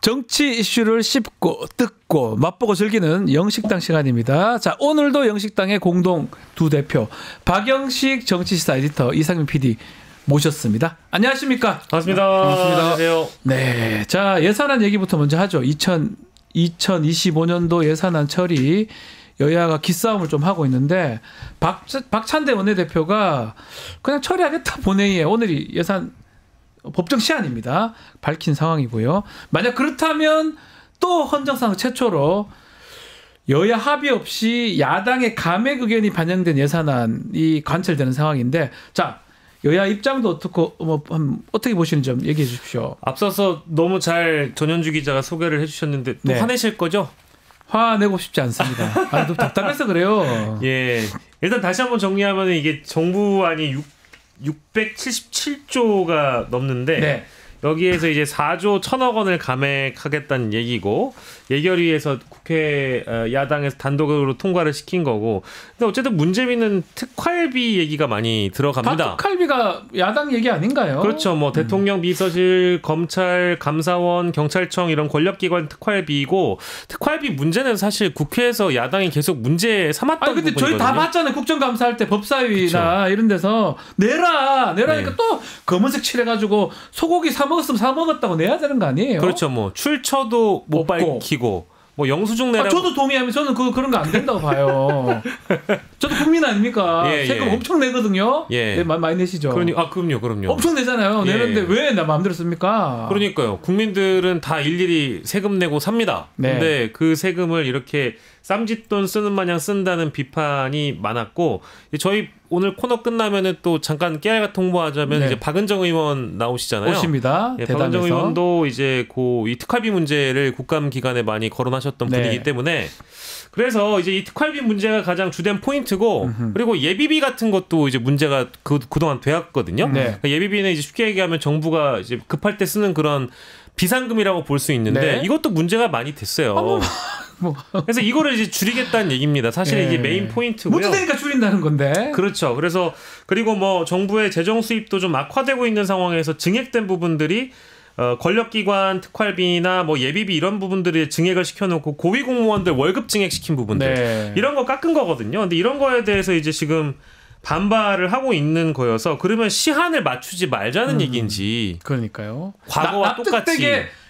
정치 이슈를 씹고 뜯고 맛보고 즐기는 영식당 시간입니다. 자, 오늘도 영식당의 공동 두 대표 박영식 정치시사 에디터 이상민 PD 모셨습니다. 안녕하십니까? 반갑습니다. 안녕하세요. 네, 자 예산안 얘기부터 먼저 하죠. 2025년도 예산안 처리 여야가 기싸움을 좀 하고 있는데 박찬대 원내대표가 그냥 처리하겠다 본회의에 오늘이 예산 법정 시한입니다. 밝힌 상황이고요. 만약 그렇다면 또 헌정상 최초로 여야 합의 없이 야당의 감액 의견이 반영된 예산안이 관철되는 상황인데, 자 여야 입장도 어떻게 보시는지 좀 얘기해 주십시오. 앞서서 너무 잘 전현주 기자가 소개를 해주셨는데 또 네. 화내실 거죠? 화내고 싶지 않습니다. 아, 좀 답답해서 그래요. 예, 일단 다시 한번 정리하면 이게 정부안이 677조가 넘는데 네. 여기에서 이제 4조 1,000억 원을 감액하겠다는 얘기고, 예결위에서 국회 야당에서 단독으로 통과를 시킨 거고. 근데 어쨌든 문재민은 특활비 얘기가 많이 들어갑니다. 특활비가 야당 얘기 아닌가요? 그렇죠. 뭐 대통령 비서실, 검찰, 감사원, 경찰청 이런 권력기관 특활비이고, 특활비 문제는 사실 국회에서 야당이 계속 문제 삼았던 아니 근데 부분이거든요. 저희 다 봤잖아요. 국정감사할 때 법사위나 그렇죠. 이런 데서 내라니까 네. 또 검은색 칠해가지고 소고기 사 먹었으면 사 먹었다고 내야 되는 거 아니에요? 그렇죠. 뭐 출처도 못 밝히고 뭐 영수증 내라고. 저도 동의하면 저는 그런 거 안 된다고 봐요. 저도 국민 아닙니까? 예, 세금 예. 엄청 내거든요. 예. 네, 많이 내시죠. 그럼요. 엄청 내잖아요. 예. 내는데 왜 나 마음대로 씁니까? 그러니까요. 국민들은 다 일일이 세금 내고 삽니다. 네. 근데 그 세금을 이렇게 쌈짓돈 쓰는 마냥 쓴다는 비판이 많았고, 저희 오늘 코너 끝나면은 또 잠깐 깨알같이 홍보하자면 네. 이제 박은정 의원 나오시잖아요. 오십니다. 예, 대담에서. 박은정 의원도 이제 이 특활비 문제를 국감 기간에 많이 거론하셨던 네. 분이기 때문에, 그래서 이제 이 특활비 문제가 가장 주된 포인트고, 그리고 예비비 같은 것도 이제 문제가 그동안 되었거든요. 네. 그러니까 예비비는 이제 쉽게 얘기하면 정부가 이제 급할 때 쓰는 그런 비상금이라고 볼 수 있는데, 네. 이것도 문제가 많이 됐어요. 그래서 이거를 이제 줄이겠다는 얘기입니다. 사실 네. 이게 메인 포인트고요. 문제 되니까 줄인다는 건데. 그렇죠. 그리고 뭐 정부의 재정 수입도 좀 악화되고 있는 상황에서 증액된 부분들이 권력기관 특활비나 뭐 예비비 이런 부분들이 증액을 시켜놓고 고위공무원들 월급 증액시킨 부분들 네. 이런 거 깎은 거거든요. 근데 이런 거에 대해서 이제 지금 반발을 하고 있는 거여서, 그러면 시한을 맞추지 말자는 얘기인지. 그러니까요. 과거와 똑같이.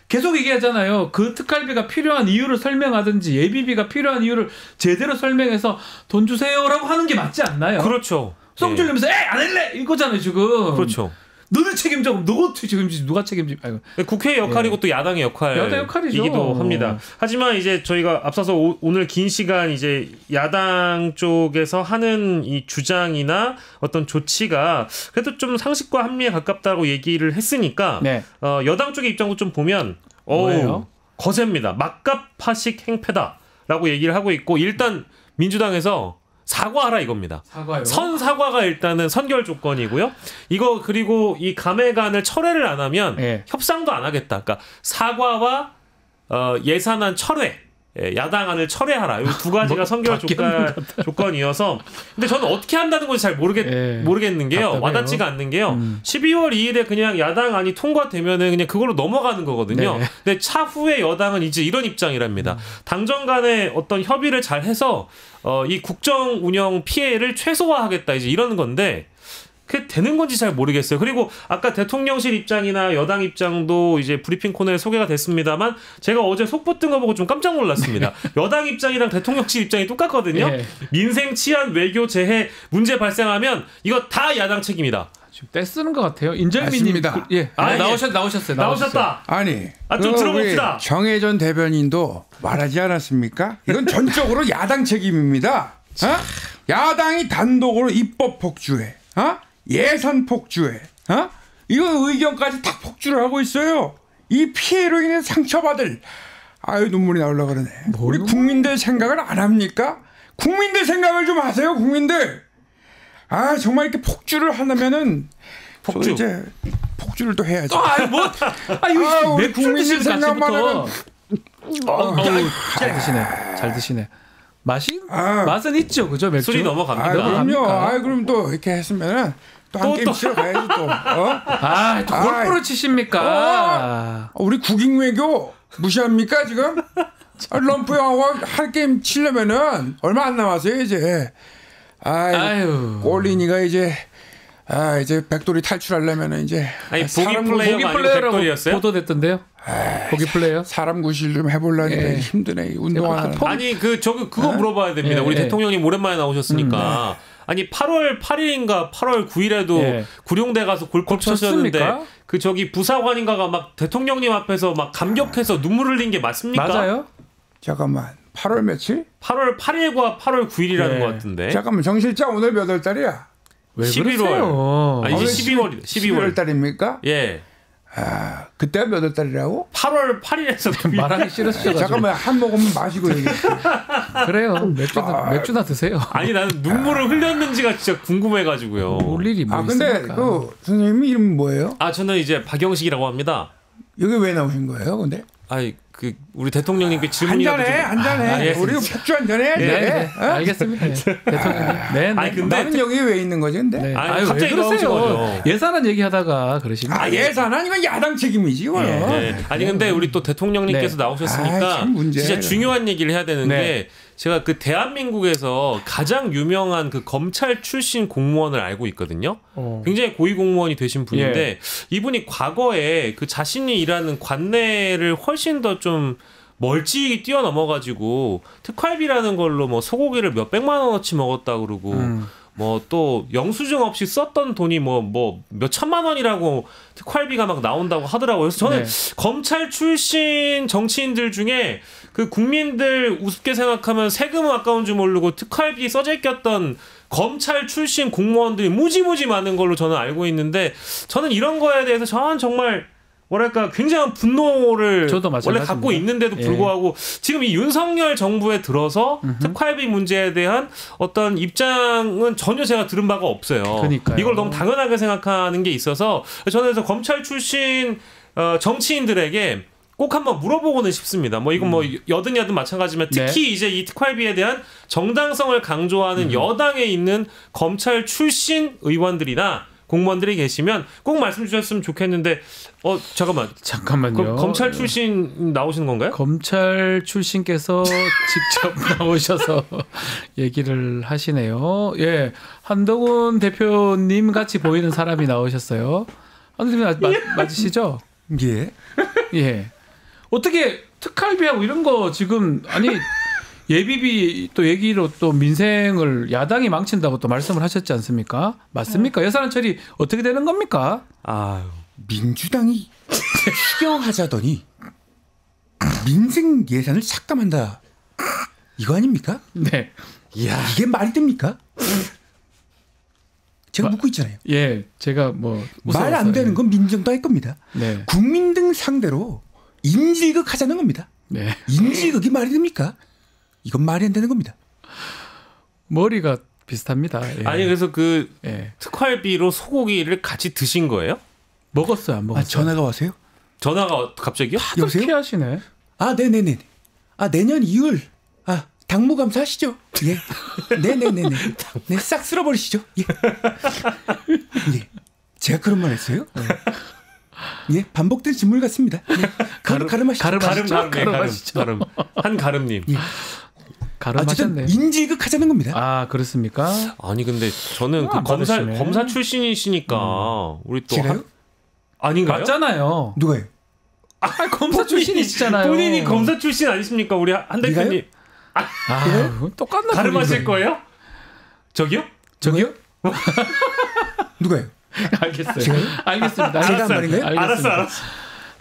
계속 얘기하잖아요. 그 특활비가 필요한 이유를 설명하든지 예비비가 필요한 이유를 제대로 설명해서 돈 주세요라고 하는 게 맞지 않나요? 그렇죠. 썽 줄리면서 에이 안 할래 이거잖아요 지금. 그렇죠. 너는 책임져. 누가 책임지? 누가 책임지? 아이고. 국회의 역할이고 예. 또 야당의 역할이기도 합니다. 하지만 이제 저희가 앞서서 오늘 긴 시간 이제 야당 쪽에서 하는 이 주장이나 어떤 조치가 그래도 좀 상식과 합리에 가깝다고 얘기를 했으니까 네. 여당 쪽의 입장도 좀 보면 거셉니다. 막갑파식 행패다라고 얘기를 하고 있고, 일단 민주당에서 사과하라 이겁니다. 사과요? 사과가 일단은 선결 조건이고요. 이거 그리고 이 감액안을 철회를 안 하면 네. 협상도 안 하겠다. 그러니까 사과와 예산안 철회, 야당안을 철회하라. 이 두 가지가 선결 조건이어서. 근데 저는 어떻게 한다는 건지 잘 모르겠는 게요. 답답해요. 와닿지가 않는 게요. 12월 2일에 그냥 야당안이 통과되면은 그냥 그걸로 넘어가는 거거든요. 네. 근데 차후에 여당은 이제 이런 입장이랍니다. 당정 간의 어떤 협의를 잘 해서 이 국정 운영 피해를 최소화하겠다, 이제 이러는 건데, 그게 되는 건지 잘 모르겠어요. 그리고 아까 대통령실 입장이나 여당 입장도 이제 브리핑 코너에 소개가 됐습니다만, 제가 어제 속보 뜬 거 보고 좀 깜짝 놀랐습니다. 여당 입장이랑 대통령실 입장이 똑같거든요. 네. 민생, 치안, 외교, 재해 문제 발생하면 이거 다 야당 책임이다. 지금 떼쓰는 것 같아요. 인절미님. 나오셨다. 아니, 좀 들어봅시다. 정혜전 대변인도 말하지 않았습니까? 이건 전적으로 야당 책임입니다. 야당이 단독으로 입법 폭주해, 예산 폭주해, 이거 의견까지 다 폭주를 하고 있어요. 이 피해로 인해 상처받을, 눈물이 나오려고 그러네. 우리 국민들 생각을 안 합니까? 국민들 생각을 좀 하세요, 국민들. 정말 이렇게 폭주를 하냐면은 이제 폭주를 또 해야죠. 우리 국민들 생각만 하면 잘 드시네. 맛은 있죠, 그죠? 맥주 술이 넘어갑니다. 그럼요. 그럼 또 이렇게 했으면은 또 한 게임 치러 가야지 또. 골프를 치십니까? 우리 국익 외교 무시합니까 지금? 럼프 형하고 할 게임 치려면은 얼마 안 남았어요 이제. 아유. 꼴리니가 이제 이제 백돌이 탈출하려면은 이제 아니 사람 보기 플레이어가 아니고 플레이어라고 백돌이었어요? 보도됐던데요. 보기 플레이어. 사람 구실 좀 해보려니까 예. 힘드네 운동하는. 아니 그거 물어봐야 됩니다. 우리 대통령님 오랜만에 나오셨으니까. 아니 8월 8일인가 8월 9일에도 구룡대 가서 골프 쳤었는데 그 저기 부사관인가가 막 대통령님 앞에서 막 감격해서 눈물 흘린 게 맞습니까? 맞아요? 잠깐만 8월 며칠? 8월 8일과 8월 9일이라는 것 같은데. 잠깐만 정 실장 오늘 몇 월 달이야? 왜 11월. 그러세요? 아니 이제 12월이다. 12월 달입니까? 예. 그때가 몇 월 달이라고? 8월 8일에서 말하기 싫으셔가지고. 잠깐만 한 모금 마시고 얘기해. 그래요. 맥주나 드세요. 아니 나는 눈물을 흘렸는지가 진짜 궁금해가지고요. 올 일이 뭐 근데 있습니까? 그 선생님 이름 뭐예요? 저는 이제 박영식이라고 합니다. 여기 왜 나오신 거예요? 근데 그 우리 대통령님께 질문이라도 좀. 한잔해. 우리 맥주 한잔해. 네. 알겠습니다. 대통령님. 네. 아니 근데 나는 여기 왜 있는 거지 근데? 네. 아니, 갑자기 왜 나오신 그러세요? 거죠. 예산안 얘기하다가 그러십니다. 예산안 이건 야당 책임이지 이거는. 네. 아니 근데 우리 또 대통령님께서 나오셨으니까 참 문제야, 진짜 이거. 중요한 얘기를 해야 되는 네. 게 제가 그 대한민국에서 가장 유명한 그 검찰 출신 공무원을 알고 있거든요. 굉장히 고위 공무원이 되신 분인데 이분이 과거에 그 자신이 일하는 관내를 훨씬 더 좀 멀찍이 뛰어넘어가지고 특활비라는 걸로 뭐 소고기를 몇 백만 원어치 먹었다 그러고 뭐 또 영수증 없이 썼던 돈이 뭐 몇 천만 원이라고 특활비가 막 나온다고 하더라고요. 그래서 저는 검찰 출신 정치인들 중에 그 국민들 우습게 생각하면 세금은 아까운 줄 모르고 특활비 써재 꼈던 검찰 출신 공무원들이 무지무지 많은 걸로 저는 알고 있는데 저는 이런 거에 대해서 저는 정말 뭐랄까 굉장한 분노를 저도 원래 마찬가지입니다. 갖고 있는데도 불구하고 지금 이 윤석열 정부에 들어서 특활비 문제에 대한 어떤 입장은 전혀 제가 들은 바가 없어요. 그러니까요. 이걸 너무 당연하게 생각하는 게 있어서 저는 그래서 검찰 출신 정치인들에게 꼭 한번 물어보고는 싶습니다. 뭐 이건 뭐 여든 마찬가지지만 특히 이제 이 특활비에 대한 정당성을 강조하는 여당에 있는 검찰 출신 의원들이나 공무원들이 계시면 꼭 말씀 주셨으면 좋겠는데 잠깐만요. 그럼 검찰 출신 나오시는 건가요? 검찰 출신께서 직접 나오셔서 얘기를 하시네요. 예, 한동훈 대표님 같이 보이는 사람이 나오셨어요. 한동훈 대표님 맞으시죠? 예. 예. 어떻게 특활비하고 이런 거 지금 예비비 또 얘기로 또 민생을 야당이 망친다고 또 말씀을 하셨지 않습니까? 맞습니까? 예산 처리 어떻게 되는 겁니까? 민주당이 추경하자더니 민생 예산을 삭감한다. 이거 아닙니까? 네. 이게 말이 됩니까? 제가 묻고 있잖아요. 예, 제가 말 안 되는 건 민정도 할 겁니다. 네. 국민 등 상대로 인질극 하자는 겁니다. 네. 인질극이 말이 됩니까? 이건 말이 안 되는 겁니다. 머리가 비슷합니다. 예. 아니 그래서 그 특활비로 소고기를 같이 드신 거예요? 먹었어요, 안 먹었어요? 전화가 와세요? 전화가 갑자기요? 여보세요? 하시네. 네네네. 내년 2월 당무감사 하시죠? 예. 네네네네. 네, 싹 쓸어버리시죠? 예. 예. 제가 그런 말 했어요? 예, 반복된 질문 같습니다. 예. 가름하시죠. 가름. 한가름님. 예. 가름하셨네. 인질극 하자는 겁니다. 그렇습니까? 아니 근데 저는 그 검사 출신이시니까 우리 또 제가요? 아닌가요? 맞잖아요. 누가요? 검사 출신이시잖아요. 본인이 검사 출신 아니십니까? 우리 한 대표님. 똑같나? 가름하실 거예요? 저기요? 누가요? 알겠어요. 알겠습니다. 제가 한 말인가요? 알았어.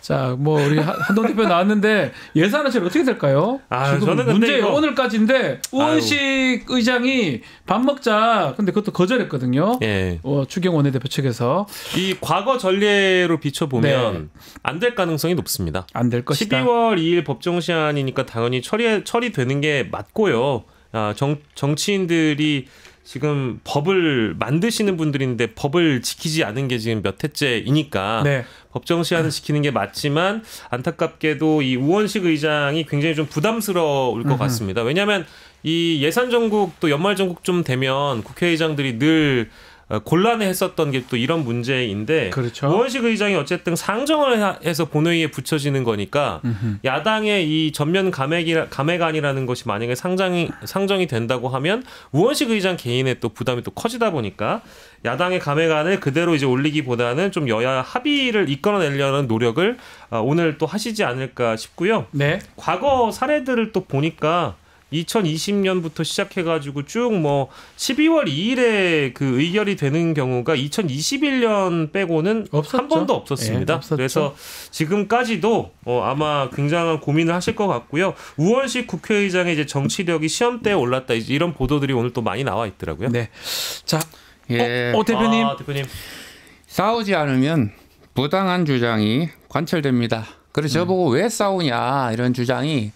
자, 우리 한동 대표 나왔는데 예산은 제일 어떻게 될까요? 지금 저는 문제 오늘까지인데 우원식 의장이 밥 먹자. 근데 그것도 거절했거든요. 예. 추경 원내대표 측에서 이 과거 전례로 비춰보면 안 될 가능성이 높습니다. 안 될 것이다. 12월 2일 법정 시한이니까 당연히 처리되는 게 맞고요. 정치인들이 지금 법을 만드시는 분들인데 법을 지키지 않은 게 지금 몇 해째이니까 법정 시한을 지키는 게 맞지만 안타깝게도 이 우원식 의장이 굉장히 좀 부담스러울 것 같습니다. 왜냐하면 이 예산 전국 또 연말 전국 좀 되면 국회의장들이 늘 곤란해했었던 게 또 이런 문제인데 그렇죠. 우원식 의장이 어쨌든 상정을 해서 본회의에 붙여지는 거니까 야당의 이 전면 감액안이라는 것이 만약에 상정이 된다고 하면 우원식 의장 개인의 또 부담이 또 커지다 보니까 야당의 감액안을 그대로 이제 올리기보다는 좀 여야 합의를 이끌어내려는 노력을 오늘 또 하시지 않을까 싶고요. 네. 과거 사례들을 또 보니까 2020년부터 시작해가지고 쭉 뭐 12월 2일에 그 의결이 되는 경우가 2021년 빼고는 없었죠. 한 번도 없었습니다. 없었죠. 그래서 지금까지도 아마 굉장한 고민을 하실 것 같고요. 우원식 국회의장의 이제 정치력이 시험대에 올랐다 이런 보도들이 오늘 또 많이 나와 있더라고요. 네. 자, 예. 대표님. 대표님. 싸우지 않으면 부당한 주장이 관철됩니다. 그래서 저보고 왜 싸우냐 이런 주장이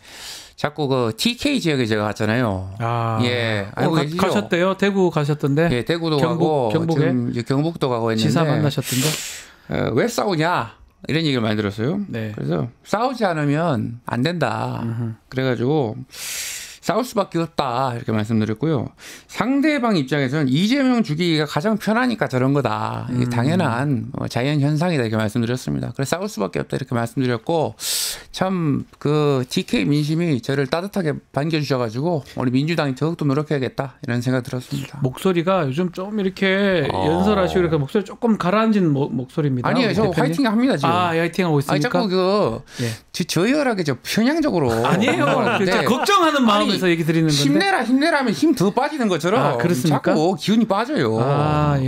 자꾸 그 TK 지역에 제가 갔잖아요. 예, 알고 계시죠? 가셨대요? 대구 가셨던데? 예, 대구도 가고 경북에? 지금 이제 경북도 가고 했는데 지사 만나셨던데? 왜 싸우냐 이런 얘기를 많이 들었어요. 네. 그래서 싸우지 않으면 안 된다. 그래가지고 싸울 수밖에 없다 이렇게 말씀드렸고요. 상대방 입장에서는 이재명 죽이기가 가장 편하니까 저런 거다. 이게 당연한 자연 현상이다 이렇게 말씀드렸습니다. 그래서 싸울 수밖에 없다 이렇게 말씀드렸고 참 그 DK 민심이 저를 따뜻하게 반겨주셔가지고 우리 민주당이 더욱더 노력해야겠다 이런 생각 들었습니다. 목소리가 요즘 좀 이렇게 연설하시고 이렇게 목소리 조금 가라앉은 목소리입니다. 아니에요, 저 대표님. 화이팅 합니다 지금. 화이팅하고 있습니까? 아니 자꾸 저열하게 편향적으로 아니에요. 진짜 걱정하는 마음에서 얘기 드리는 건데. 힘내라 하면 힘 더 빠지는 것처럼 그렇습니까? 자꾸 기운이 빠져요.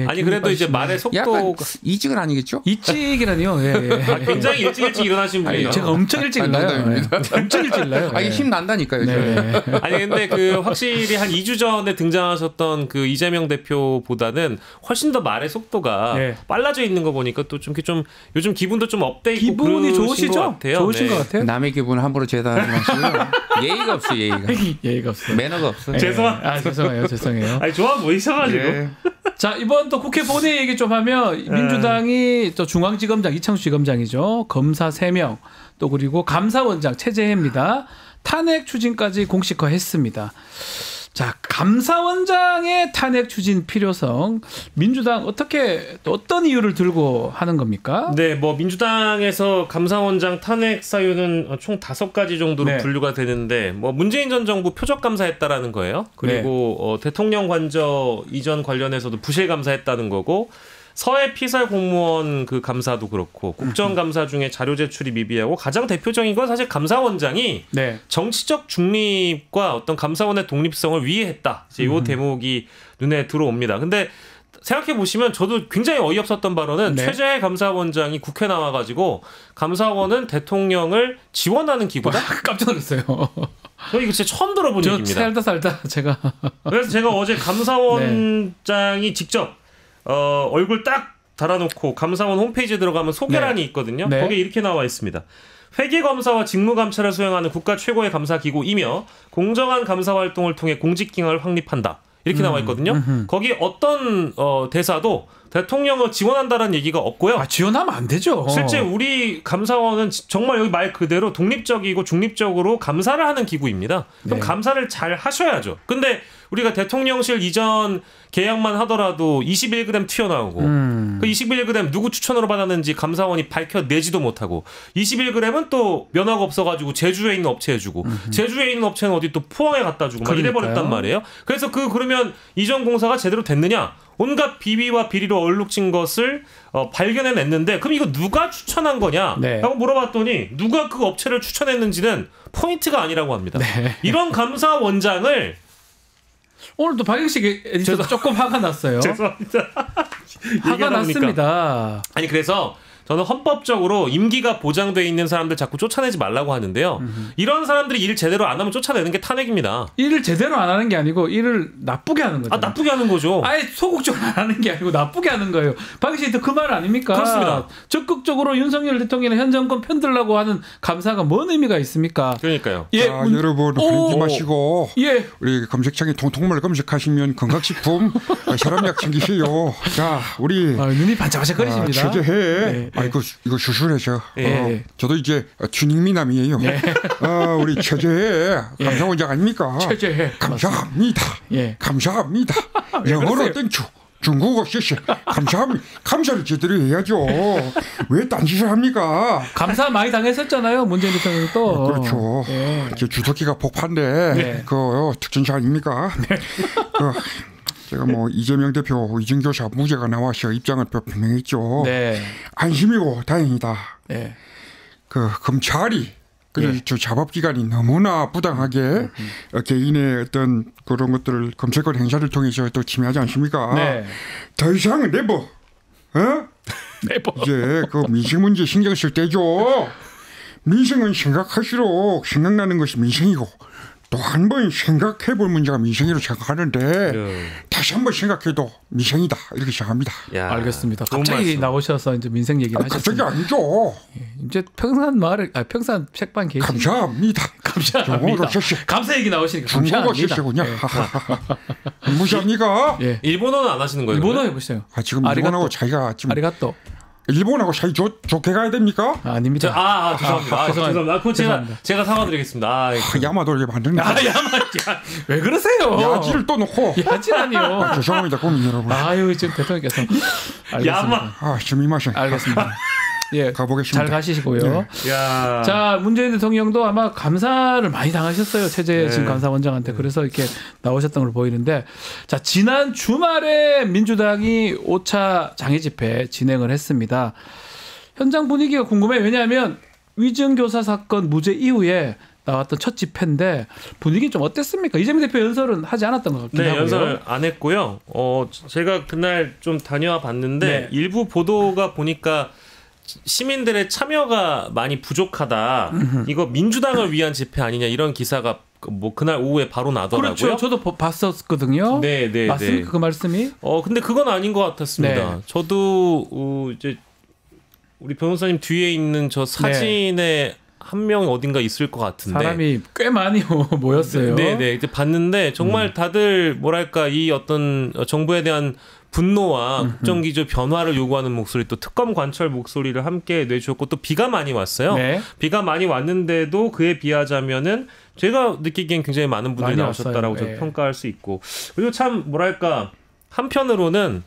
아니 그래도 이제 말의 약간 속도 이직은 아니겠죠? 이직이라니요. 예. 굉장히 일찍 일어나신 분이에요. 제가 엄청 일찍 일어나요. 엄청 일찍 일어나요. 이게 힘 난다니까요. 네. 아니 근데 그 확실히 한 2주 전에 등장하셨던 그 이재명 대표보다는 훨씬 더 말의 속도가 빨라져 있는 거 보니까 또 좀 요즘 기분도 좀 업돼 있고 기분이 좋으시죠? 것 같아요. 좋으신 것 같아요. 남의 기분을 함부로 재단하지 마시고요. 예의가 없어요. 예의가 없어요. 매너가 없어요. 죄송해요. 아니 좋아 보이셔가지고. 네. 자, 이번 또 국회 본회의 얘기 좀 하면 민주당이 또 중앙지검장 이창수 지검장이죠. 검사 3명 또 그리고 감사원장 최재해입니다. 탄핵 추진까지 공식화했습니다. 자, 감사원장의 탄핵 추진 필요성 민주당 어떤 이유를 들고 하는 겁니까? 네, 뭐 민주당에서 감사원장 탄핵 사유는 총 5가지 정도로 분류가 되는데 뭐 문재인 전 정부 표적 감사했다라는 거예요. 그리고 대통령 관저 이전 관련해서도 부실 감사했다는 거고 서해 피살 공무원 그 감사도 그렇고 국정감사 중에 자료 제출이 미비하고 가장 대표적인 건 사실 감사원장이 정치적 중립과 어떤 감사원의 독립성을 위해했다. 이제 이 대목이 눈에 들어옵니다. 근데 생각해 보시면 저도 굉장히 어이없었던 발언은 최재해 감사원장이 국회 나와가지고 감사원은 대통령을 지원하는 기구다. 깜짝 놀랐어요. 저 이거 진짜 처음 들어본 얘기입니다. 살다 제가. 그래서 제가 어제 감사원장이 직접 얼굴 딱 달아놓고 감사원 홈페이지에 들어가면 소개란이 있거든요. 거기에 이렇게 나와 있습니다. 회계검사와 직무감찰을 수행하는 국가 최고의 감사기구이며 공정한 감사활동을 통해 공직기능을 확립한다. 이렇게 나와 있거든요. 거기 어떤 대사도 대통령을 지원한다는 얘기가 없고요. 지원하면 안 되죠. 실제 우리 감사원은 정말 여기 말 그대로 독립적이고 중립적으로 감사를 하는 기구입니다. 그럼 감사를 잘 하셔야죠. 근데 우리가 대통령실 이전 계약만 하더라도 21g 튀어나오고 그 21g 누구 추천으로 받았는지 감사원이 밝혀내지도 못하고 21g은 또 면허가 없어가지고 제주에 있는 업체에 주고 제주에 있는 업체는 어디 또 포항에 갖다 주고 막 이래버렸단 말이에요. 그래서 그러면 이전 공사가 제대로 됐느냐? 온갖 비비와 비리로 얼룩진 것을 발견해냈는데 그럼 이거 누가 추천한 거냐? 라고 물어봤더니 누가 그 업체를 추천했는지는 포인트가 아니라고 합니다. 이런 감사원장을 오늘도 박영식 에디터도 조금 화가 났어요. 죄송합니다. 화가 났습니다. 아니 그래서 저는 헌법적으로 임기가 보장돼 있는 사람들 자꾸 쫓아내지 말라고 하는데요. 이런 사람들이 일 제대로 안 하면 쫓아내는 게 탄핵입니다. 일을 제대로 안 하는 게 아니고 일을 나쁘게 하는 거죠. 나쁘게 하는 거죠. 아예 소극적으로 안 하는 게 아니고 나쁘게 하는 거예요. 박영식 그 말 아닙니까? 그렇습니다. 적극적으로 윤석열 대통령이나 현 정권 편들라고 하는 감사가 뭔 의미가 있습니까? 그러니까요. 여러분 그러지 마시고 우리 검색창에 통통물 검색하시면 건강식품 혈압약 챙기세요. 자, 우리 눈이 반짝반짝거리십니다. 최재해. 이거 수술해서. 저도 이제 튜닝미남이에요. 우리 최재해 감사원장 아닙니까? 최재해. 감사합니다. 감사합니다. 영어로 땡큐. 중국어 실시 감사를 제대로 해야죠. 왜 딴짓을 합니까? 감사 많이 당했었잖아요. 문재인 대통령도. 그렇죠. 예. 이제 주특기가 폭파인데 네. 그 특전사 아닙니까? 그 제가 뭐 이재명 대표 위증교사 무죄가 나와서 입장을 표명했죠. 네. 안심이고 다행이다. 네. 그 검찰이 그리고 저 자법기관이 너무나 부당하게 개인의 어떤 그런 것들을 검찰권 행사를 통해서 또 침해하지 않습니까? 네. 더 이상 네버, 네버. 이제 그 민생 문제 신경 쓸 때죠. 민생은 생각할수록 생각나는 것이 민생이고 또 한 번 생각해볼 문제가 민생이라고 생각하는데 다시 한 번 생각해도 민생이다 이렇게 생각합니다. 야, 알겠습니다. 갑자기 나오셔서 이제 민생 얘기를 하셨습니다. 갑자기 아니죠. 이제 평산 마을, 평산 책방 계시. 감사합니다. 감사합니다. 감사 얘기 나오시니까 중국어 감사합니다. 실세군요. 무시합니까? 예. 일본어는 안 하시는 거예요? 일본어 해보세요. 지금 일본하고 차이가 지금 아리가또. 일본하고 사이 좋게 가야 됩니까? 아닙니다. 죄송합니다. 죄송합니다. 그거 제가 사과드리겠습니다. 야마도를 만드는 왜 그러세요? 야지를 또 놓고 야지라니요. 죄송합니다, 국민 여러분. 아유 지금 대통령께서 야마. 좀 이마신. 알겠습니다. 예, 가보겠습니다. 잘 가시고요. 네. 야. 자, 문재인 대통령도 아마 감사를 많이 당하셨어요. 최재진 네. 감사원장한테. 그래서 이렇게 나오셨던 걸로 보이는데, 자, 지난 주말에 민주당이 5차 장애 집회 진행을 했습니다. 현장 분위기가 궁금해요. 왜냐하면 위증교사 사건 무죄 이후에 나왔던 첫 집회인데 분위기 좀 어땠습니까? 이재명 대표 연설은 하지 않았던 것 같긴 하고요. 연설 안 했고요. 제가 그날 좀 다녀와 봤는데 네. 일부 보도가 보니까 시민들의 참여가 많이 부족하다. 이거 민주당을 위한 집회 아니냐 이런 기사가 뭐 그날 오후에 바로 나더라고요. 그렇죠. 저도 봤었거든요. 네. 맞습니까? 그 말씀이? 근데 그건 아닌 것 같았습니다. 네. 저도 이제 우리 변호사님 뒤에 있는 저 사진에 한 명이 어딘가 있을 것 같은데 사람이 꽤 많이 모였어요. 네. 이제 봤는데 정말 다들 뭐랄까 이 어떤 정부에 대한 분노와 국정기조 변화를 요구하는 목소리 또 특검 관철 목소리를 함께 내주셨고 또 비가 많이 왔어요. 네. 비가 많이 왔는데도 그에 비하자면은 제가 느끼기엔 굉장히 많은 분들이 많이 나오셨다라고 왔어요. 저 네. 평가할 수 있고 그리고 참 뭐랄까 한편으로는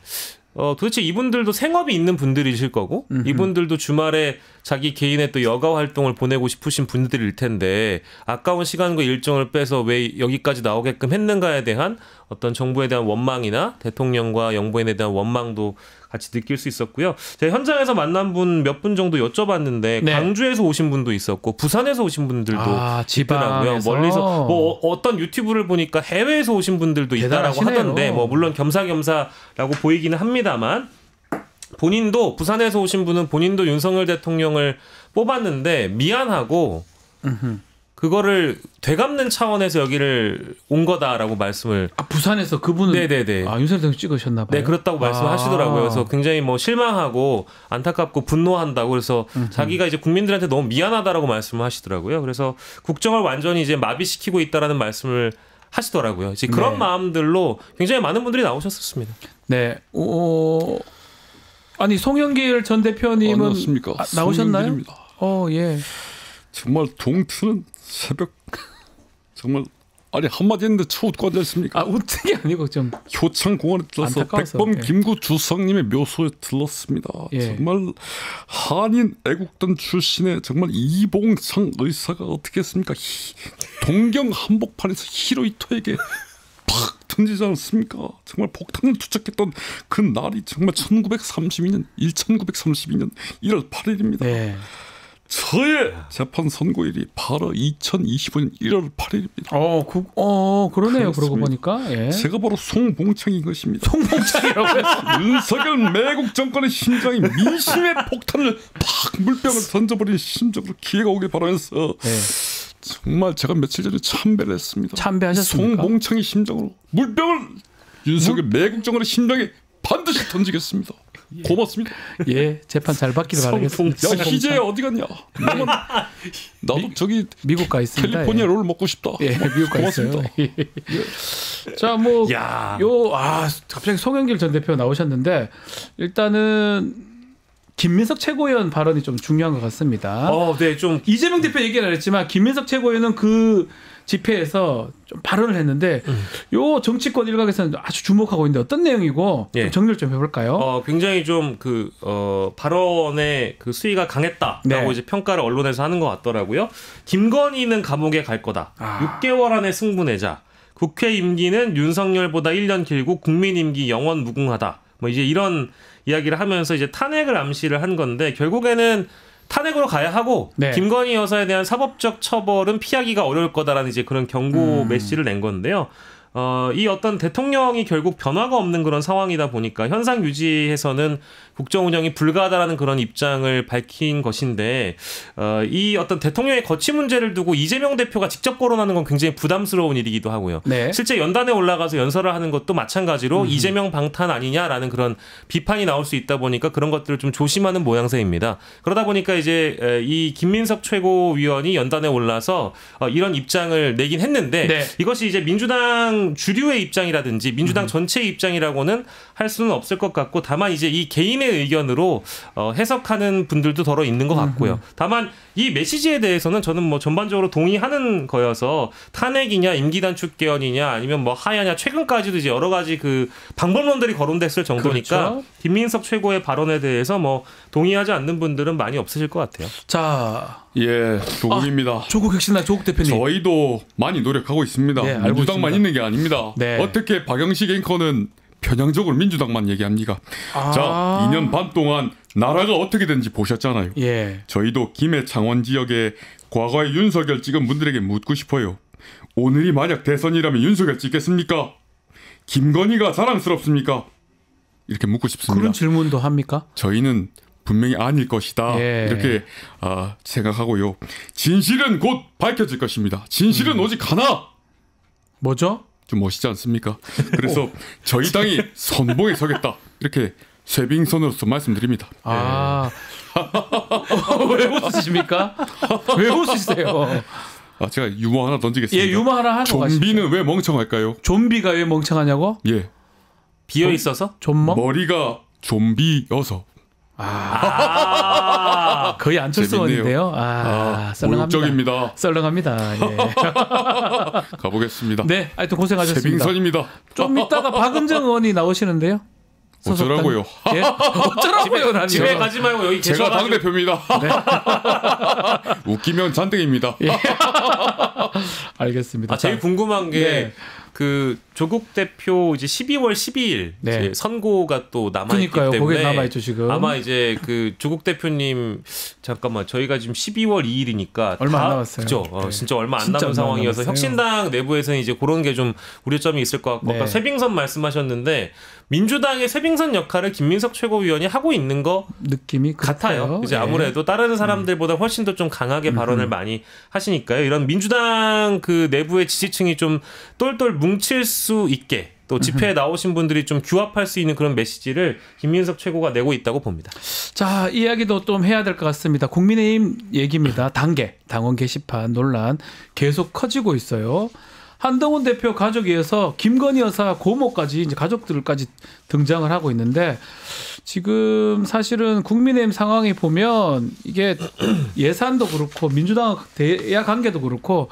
도대체 이분들도 생업이 있는 분들이실 거고 이분들도 주말에 자기 개인의 또 여가 활동을 보내고 싶으신 분들일 텐데 아까운 시간과 일정을 빼서 왜 여기까지 나오게끔 했는가에 대한 어떤 정부에 대한 원망이나 대통령과 영부인에 대한 원망도 같이 느낄 수 있었고요. 제가 현장에서 만난 분 몇 분 정도 여쭤봤는데 네. 강주에서 오신 분도 있었고 부산에서 오신 분들도 있더라고요. 지방에서. 멀리서 뭐 어떤 유튜브를 보니까 해외에서 오신 분들도 있다라고 대단하시네요. 하던데 뭐 물론 겸사겸사라고 보이기는 합니다만 본인도 부산에서 오신 분은 본인도 윤석열 대통령을 뽑았는데 미안하고 그거를 되갚는 차원에서 여기를 온 거다라고 말씀을 부산에서 그분은 네네네. 윤석열 대통령 찍으셨나 봐요. 네, 그렇다고 말씀하시더라고요. 그래서 굉장히 뭐 실망하고 안타깝고 분노한다고 그래서 자기가 이제 국민들한테 너무 미안하다라고 말씀을 하시더라고요. 그래서 국정을 완전히 이제 마비시키고 있다라는 말씀을 하시더라고요. 이제 그런 네. 마음들로 굉장히 많은 분들이 나오셨었습니다. 네. 아니 송영길 전 대표님은 안녕하십니까. 나오셨나요? 송영길입니다. 예. 정말 동트는 새벽 정말 아니 한마디 했는데 저 웃고 앉아있습니까? 웃는 게 아니고 좀 효창공원에 들러서 안타까워서, 백범 예. 김구 주석님의 묘소에 들렀습니다. 예. 정말 한인 애국단 출신의 정말 이봉상 의사가 어떻게 했습니까? 동경 한복판에서 히로히토에게 팍 던지지 않았습니까? 정말 폭탄을 투척했던 그 날이 정말 1932년 1월 8일입니다. 네. 저의 재판 선고일이 바로 2025년 1월 8일입니다. 그러네요. 그렇습니다. 그러고 보니까. 예. 제가 바로 송봉창인 것입니다. 송봉창이라고 했어요. 윤석열 매국 정권의 심장이 민심의 폭탄을 팍 물병을 던져버린 심정으로 기회가 오길 바라면서 네. 정말 제가 며칠 전에 참배를 했습니다. 참배하셨습니까? 송봉창의 심정으로 물병을 윤석열 매국 정권의 심장에 반드시 던지겠습니다. 고맙습니다. 예, 재판 잘 받기를 바라겠습니다. 야 희재 어디 갔냐? 나도 저기 미국 가 있습니다. 캘리포니아 롤 먹고 싶다. 예, 미국 가 있어요. 고맙습니다. 자, 갑자기 송영길 전 대표 나오셨는데 일단은 김민석 최고위원 발언이 좀 중요한 것 같습니다. 네, 좀 이재명 대표 얘기는 안 했지만 김민석 최고위원은 그 집회에서 좀 발언을 했는데 요 정치권 일각에서는 아주 주목하고 있는데 어떤 내용이고 좀 정리를 좀 해볼까요? 굉장히 좀 발언의 그 수위가 강했다라고 이제 평가를 언론에서 하는 것 같더라고요. 김건희는 감옥에 갈 거다. 6개월 안에 승부 내자. 국회 임기는 윤석열보다 1년 길고 국민 임기 영원 무궁하다. 뭐 이제 이런 이야기를 하면서 이제 탄핵을 암시를 한 건데 결국에는 탄핵으로 가야 하고 김건희 여사에 대한 사법적 처벌은 피하기가 어려울 거다라는 이제 그런 경고 메시지를 낸 건데요. 이 어떤 대통령이 결국 변화가 없는 그런 상황이다 보니까 현상 유지해서는 국정 운영이 불가하다라는 그런 입장을 밝힌 것인데 이 어떤 대통령의 거취 문제를 두고 이재명 대표가 직접 거론하는 건 굉장히 부담스러운 일이기도 하고요. 실제 연단에 올라가서 연설을 하는 것도 마찬가지로 이재명 방탄 아니냐라는 그런 비판이 나올 수 있다 보니까 그런 것들을 좀 조심하는 모양새입니다. 그러다 보니까 이제 이 김민석 최고위원이 연단에 올라서 이런 입장을 내긴 했는데 이것이 이제 민주당 주류의 입장이라든지 민주당 전체의 입장이라고는 할 수는 없을 것 같고 다만 이제 이 개인의 의견으로 해석하는 분들도 더러 있는 것 같고요. 다만 이 메시지에 대해서는 저는 뭐 전반적으로 동의하는 거여서 탄핵이냐 임기 단축 개헌이냐 아니면 뭐 하야냐 최근까지도 이제 여러 가지 그 방법론들이 거론됐을 정도니까 김민석 최고의 발언에 대해서 뭐 동의하지 않는 분들은 많이 없으실 것 같아요. 자, 조국입니다. 조국 혁신당 조국 대표님. 저희도 많이 노력하고 있습니다. 민주당만 있는 게 아닙니다. 어떻게 박영식 앵커는 편향적으로 민주당만 얘기합니까? 자, 2년 반 동안 나라가 어떻게 되는지 보셨잖아요. 저희도 김해 창원 지역에 과거에 윤석열 찍은 분들에게 묻고 싶어요. 오늘이 만약 대선이라면 윤석열 찍겠습니까? 김건희가 자랑스럽습니까? 이렇게 묻고 싶습니다. 그런 질문도 합니까? 저희는 분명히 아닐 것이다. 이렇게 생각하고요. 진실은 곧 밝혀질 것입니다. 진실은 오직 하나. 뭐죠? 좀 멋있지 않습니까? 그래서 저희 당이 선봉에 서겠다. 이렇게 쇄빙선으로서 말씀드립니다. 왜 웃으십니까? 왜 웃으세요? 제가 유머 하나 던지겠습니다. 유머 하나 하고 좀비는 왜 멍청할까요? 좀비가 왜 멍청하냐고? 비어 있어서? 좀뭐? 머리가 좀비여서. 거의 안철수 의원인데요. 모욕적입니다. 썰렁합니다. 가보겠습니다. 하여튼 고생하셨습니다. 쇄빙선입니다. 좀 이따가 박은정 의원이 나오시는데요. 어쩌라고요? 어쩌라고요? 집에 가지 말고 여기 제가 당대표입니다. 웃기면 잔뜩입니다. 알겠습니다. 제일 궁금한 게 그 조국 대표 이제 12월 12일 이제 선고가 또 남아있기 때문에 거기에 남아있죠 지금. 아마 이제 그 조국 대표님 잠깐만 저희가 지금 12월 2일이니까 얼마 안 남았어요. 그죠? 진짜 얼마 안 남은 상황이어서 혁신당 내부에서는 이제 그런 게 좀 우려점이 있을 것 같고 아까 쇄빙선 말씀하셨는데 민주당의 쇄빙선 역할을 김민석 최고위원이 하고 있는 거 느낌이 같아요. 이제 아무래도 다른 사람들보다 훨씬 더 좀 강하게 발언을 많이 하시니까요. 이런 민주당 그 내부의 지지층이 좀 똘똘 뭉칠 수 있게 또 집회에 나오신 분들이 좀 규합할 수 있는 그런 메시지를 김민석 최고가 내고 있다고 봅니다. 자, 이야기도 좀 해야 될 것 같습니다. 국민의힘 얘기입니다. 당원 게시판 논란 계속 커지고 있어요. 한동훈 대표 가족위에서 김건희 여사 고모까지 이제 가족들까지 등장을 하고 있는데 지금 사실은 국민의힘 상황이 보면 이게 예산도 그렇고 민주당 대야 관계도 그렇고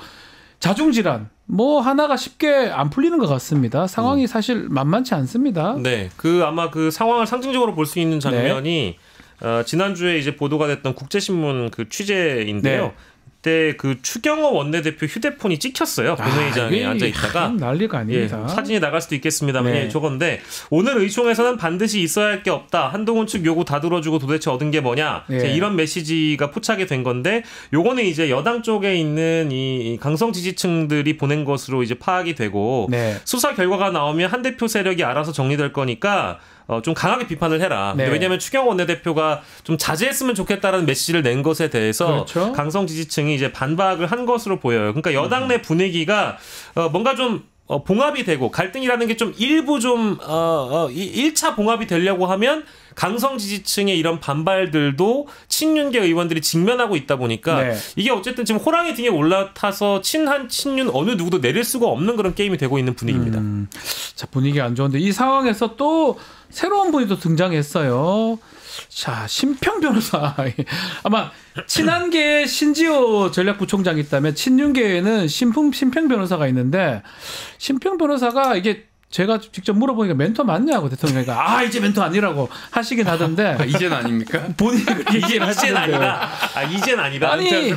자중질환 뭐 하나가 쉽게 안 풀리는 것 같습니다. 상황이 사실 만만치 않습니다. 그 아마 그 상황을 상징적으로 볼 수 있는 장면이 지난주에 이제 보도가 됐던 국제신문 그 취재인데요. 그때 그 추경호 원내대표 휴대폰이 찍혔어요. 본회의장에 앉아 있다가 난리가 아닙니다. 사진이 나갈 수도 있겠습니다만 저건데 오늘 의총에서는 반드시 있어야 할 게 없다. 한동훈 측 요구 다 들어주고 도대체 얻은 게 뭐냐. 이런 메시지가 포착이 된 건데 요거는 이제 여당 쪽에 있는 이 강성 지지층들이 보낸 것으로 이제 파악이 되고 수사 결과가 나오면 한 대표 세력이 알아서 정리될 거니까 좀 강하게 비판을 해라. 왜냐하면 추경호 원내대표가 좀 자제했으면 좋겠다라는 메시지를 낸 것에 대해서 강성 지지층이 이제 반박을 한 것으로 보여요. 그러니까 여당 내 분위기가 뭔가 좀 봉합이 되고 갈등이라는 게 좀 일부 좀 1차 봉합이 되려고 하면 강성 지지층의 이런 반발들도 친윤계 의원들이 직면하고 있다 보니까 이게 어쨌든 지금 호랑이 등에 올라타서 친한 친윤 어느 누구도 내릴 수가 없는 그런 게임이 되고 있는 분위기입니다. 자, 분위기가 안 좋은데 이 상황에서 또 새로운 분이 또 등장했어요. 자, 심평 변호사. 아마 친한계에 신지호 전략부총장이 있다면 친윤계에는 심평 변호사가 있는데 심평 변호사가 이게 제가 직접 물어보니까 멘토 맞냐고 대통령이 이제 멘토 아니라고 하시긴 하던데 이제는 아닙니까? 본인이 그렇게 이제는 아니다. 이제는 아니다. 아니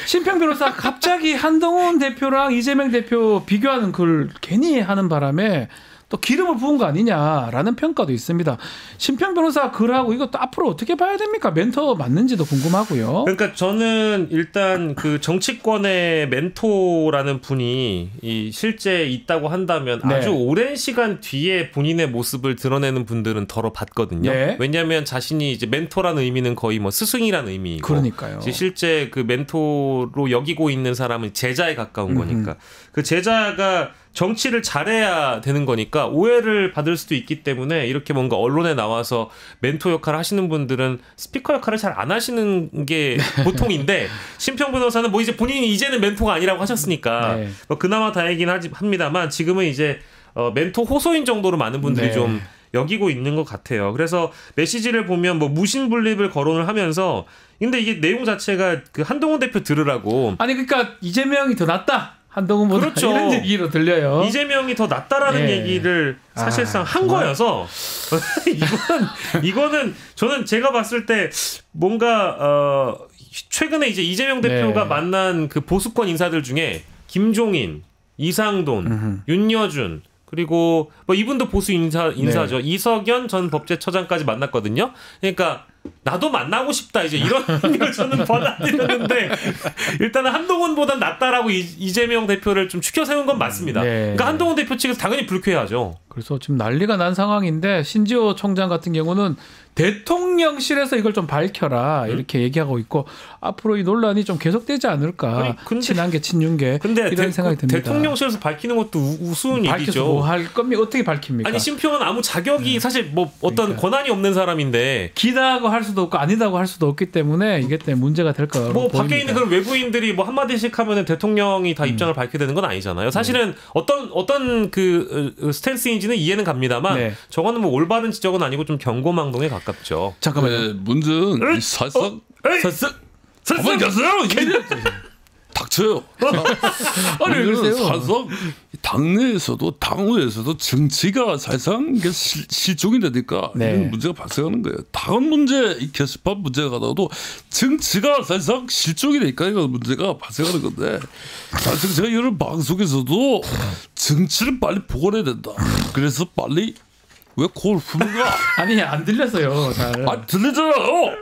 심평 변호사 갑자기 한동훈 대표랑 이재명 대표 비교하는 글 괜히 하는 바람에 또 기름을 부은 거 아니냐라는 평가도 있습니다. 심평 변호사 글하고 이것도 앞으로 어떻게 봐야 됩니까? 멘토 맞는지도 궁금하고요. 그러니까 저는 일단 그 정치권의 멘토라는 분이 실제 있다고 한다면 네. 아주 오랜 시간 뒤에 본인의 모습을 드러내는 분들은 덜어 봤거든요. 네. 왜냐하면 자신이 이제 멘토라는 의미는 거의 뭐 스승이라는 의미이고, 그러니까요. 실제 그 멘토로 여기고 있는 사람은 제자에 가까운 거니까 그 제자가 정치를 잘해야 되는 거니까 오해를 받을 수도 있기 때문에 이렇게 뭔가 언론에 나와서 멘토 역할을 하시는 분들은 스피커 역할을 잘 안 하시는 게 보통인데 심평 변호사는 뭐 이제 본인이 이제는 멘토가 아니라고 하셨으니까 네. 뭐 그나마 다행이긴 합니다만 지금은 이제 멘토 호소인 정도로 많은 분들이 네. 좀 여기고 있는 것 같아요. 그래서 메시지를 보면 뭐 무신분립을 거론을 하면서 근데 이게 내용 자체가 그 한동훈 대표 들으라고 아니 그러니까 이이재명이 더 낫다. 한동훈보다 그렇죠. 이런 얘기로 들려요. 이재명이 더 낫다라는 네. 얘기를 사실상 한 정말. 거여서 이거는 저는 제가 봤을 때 뭔가 최근에 이제 이재명 대표가 네. 만난 그 보수권 인사들 중에 김종인, 이상돈, 윤여준 그리고 뭐 이분도 보수 인사죠. 네. 이석연 전 법제처장까지 만났거든요. 그러니까 나도 만나고 싶다 이제 이런 걸 저는 받아들였는데 일단은 한동훈보단 낫다라고 이재명 대표를 좀 추켜 세운 건 맞습니다. 네. 그러니까 한동훈 대표 측에서 당연히 불쾌하죠. 그래서 지금 난리가 난 상황인데 신지호 총장 같은 경우는 대통령실에서 이걸 좀 밝혀라 이렇게 얘기하고 있고 앞으로 이 논란이 좀 계속되지 않을까. 아니, 근데- 친한계 친윤계 근데 이런 생각이 듭니다. 대통령실에서 밝히는 것도 우스운 밝혀서 일이죠. 뭐 할 겁니까? 어떻게 밝힙니까? 아니 심평은 아무 자격이 사실 뭐 어떤 그러니까. 권한이 없는 사람인데 기다고 할 수도 없고 아니다고 할 수도 없기 때문에 이게 때문에 문제가 될 거라고 뭐 보입니다. 밖에 있는 그런 외부인들이 뭐 한마디씩 하면은 대통령이 다 입장을 밝게 되는 건 아니잖아요. 사실은 어떤 그 스탠스인지는 이해는 갑니다만 네. 저거는 뭐 올바른 지적은 아니고 좀 경고망동에 가깝죠. 잠깐만요. 문제는 사실상 가만히 계세요. 닥쳐요. 아니 왜 그러세요? 사실상 당내에서도 당내에서도 정치가 사실상 이게 실종이 되니까 네. 이런 문제가 발생하는 거예요. 다른 문제, 이 게시판 문제가 가다가도 정치가 사실상 실종이 되니까 이런 문제가 발생하는 건데 사실 제가 이런 방송에서도 정치를 빨리 복원해야 된다. 그래서 빨리 왜 그걸 푸는가? 아니 안 들렸어요. 잘. 들리잖아요.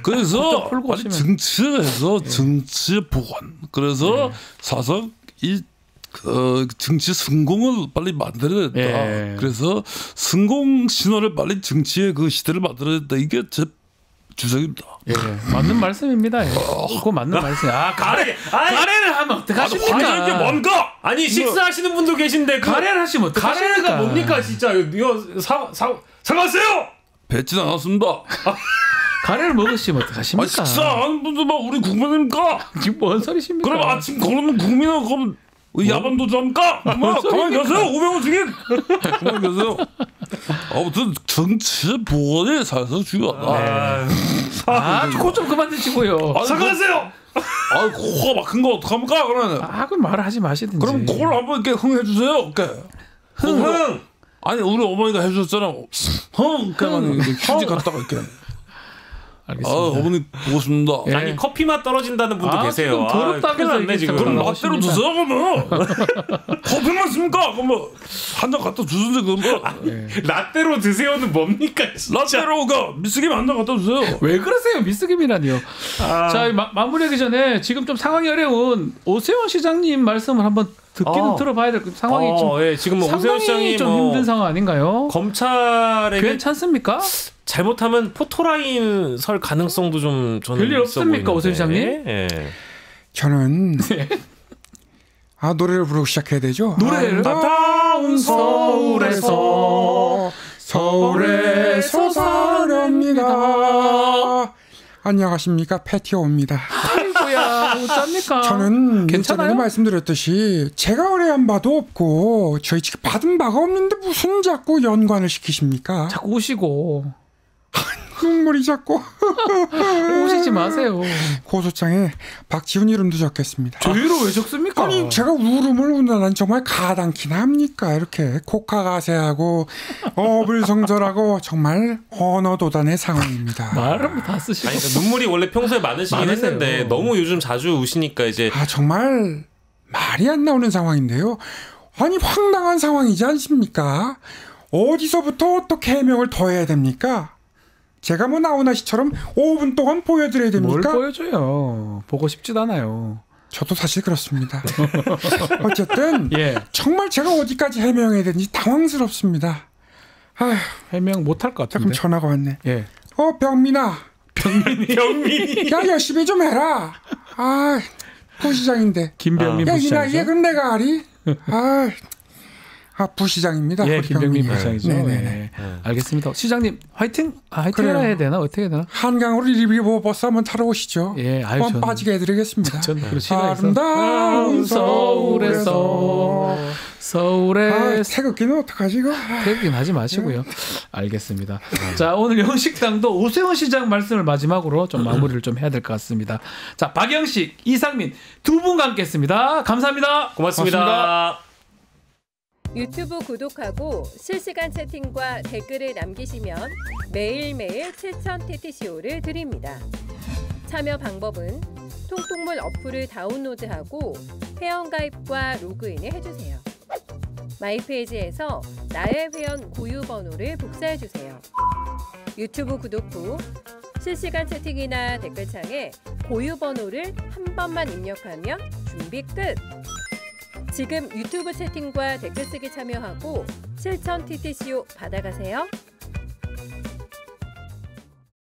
그래서 풀고 빨리 오시면. 정치해서 정치 복원. 그래서 사상 이 정치 성공을 빨리 만들어야 된다. 예. 그래서 성공 신호를 빨리 정치의 그 시대를 만들어야 된다. 이게 제 주장입니다. 예, 맞는 말씀입니다. 예. 그거 맞는 말씀. 가래를 하면 어떡하십니까? 화제인 게 뭔가? 아니 식사하시는 분도 계신데 가래를 하시면 어떡하십니까? 가래가 뭡니까 진짜 이거 사과하세요. 뱉진 않았습니다. 가래를 먹으시면 어떡하십니까? 식사하는 분들 막 우리 국민입니까? 지금 뭔 소리십니까? 그럼 아침 걸으면 국민은 그럼 야밤도 잡니까? 가만히 계세요. 500원 중에 가만히 계세요. 아무튼 정치 보건이 사실상 중요하다. 그거 좀 그만 드시고요. 사과하세요. 코가 막힌 거 어떡합니까? 그러면 그럼 말을 하지 마시든지. 그럼 코를 한번 이렇게 흥해 주세요. 흥. 아니 우리 어머니가 해주셨잖아요. 흥. 그러면 휴지 갖다가 이렇게. 알겠습니다. 어머니 보고 싶습니다. 예. 아니 커피 맛 떨어진다는 분도 계세요. 지금 더럽다면서 큰일 났네, 지금. 얘기했잖아요. 그럼 맛대로 주세요 그러면. 커피만 씁니까? 그러면 한 잔 갖다 주든지 그러면. 라떼로 드세요는 뭡니까? 라떼로가 미스김 한 잔 갖다 주세요. 왜 그러세요? 미스김이라니요. 자, 마무리하기 전에 지금 좀 상황이 어려운 오세훈 시장님 말씀을 한번 듣기는 들어봐야 될 상황이 지금 뭐 오세훈 시장이 좀 힘든 상황 아닌가요? 검찰에게 괜찮습니까? 잘못하면 포토라인 설 가능성도 좀 저는 별일 있어 없습니까, 보이는데. 오세훈 시장님? 예. 저는 노래를 부르고 시작해야 되죠. 노래를? 아름다운 서울에서 사랑합니다. 안녕하십니까, 패티오입니다. 아이고야, 어쩝니까? 저는 괜찮아요? 전에 말씀드렸듯이 제가 의뢰한 바도 없고 저희 지금 받은 바가 없는데 무슨 자꾸 연관을 시키십니까? 자꾸 오시고. 눈물이 자꾸. 우시지 마세요. 고소장에 박지훈 이름도 적겠습니다. 저희로 왜 적습니까? 아니 제가 울음을 운다는 정말 가당키나 합니까? 이렇게 코카가세하고 어불성절하고 정말 언어도단의 상황입니다. 말은 다 쓰시고. 아니, 그러니까 눈물이 원래 평소에 많으시긴 많으세요. 했는데 너무 요즘 자주 우시니까 이제 정말 말이 안 나오는 상황인데요. 아니 황당한 상황이지 않습니까? 어디서부터 어떻게 해명을 더 해야 됩니까? 제가 뭐 나훈아 씨처럼 5분 동안 보여드려야 됩니까? 뭘 보여줘요. 보고 싶지도 않아요. 저도 사실 그렇습니다. 어쨌든 예. 정말 제가 어디까지 해명해야 되는지 당황스럽습니다. 아휴, 해명 못할 것 같은데. 잠깐 전화가 왔네. 예. 병민아. 병민이. 야 열심히 좀 해라. 아 부시장인데. 김병민 야, 부시장이죠. 이 그럼 내가 아리. 부시장입니다. 예, 김병민 부시장이죠. 네. 알겠습니다. 시장님 화이팅. 화이팅 해야 되나 어떻게 해야 되나? 한강으로 리비버버스 한번 타러 오시죠. 예, 아유, 한번 빠지게 해드리겠습니다. 전 아름다운 서울에서. 태극기는 어떡하지 이거? 태극기는 하지 마시고요. 알겠습니다. 자, 오늘 영식당도 오세훈 시장 말씀을 마지막으로 좀 마무리를 좀 해야 될 것 같습니다. 자, 박영식, 이상민 두 분과 함께했습니다. 감사합니다. 고맙습니다. 유튜브 구독하고 실시간 채팅과 댓글을 남기시면 매일매일 7천 TTCO를 드립니다. 참여 방법은 통통물 어플을 다운로드하고 회원가입과 로그인을 해주세요. 마이페이지에서 나의 회원 고유 번호를 복사해주세요. 유튜브 구독 후 실시간 채팅이나 댓글창에 고유 번호를 한 번만 입력하면 준비 끝! 지금 유튜브 채팅과 댓글 쓰기 참여하고 실천 TTCO 받아가세요.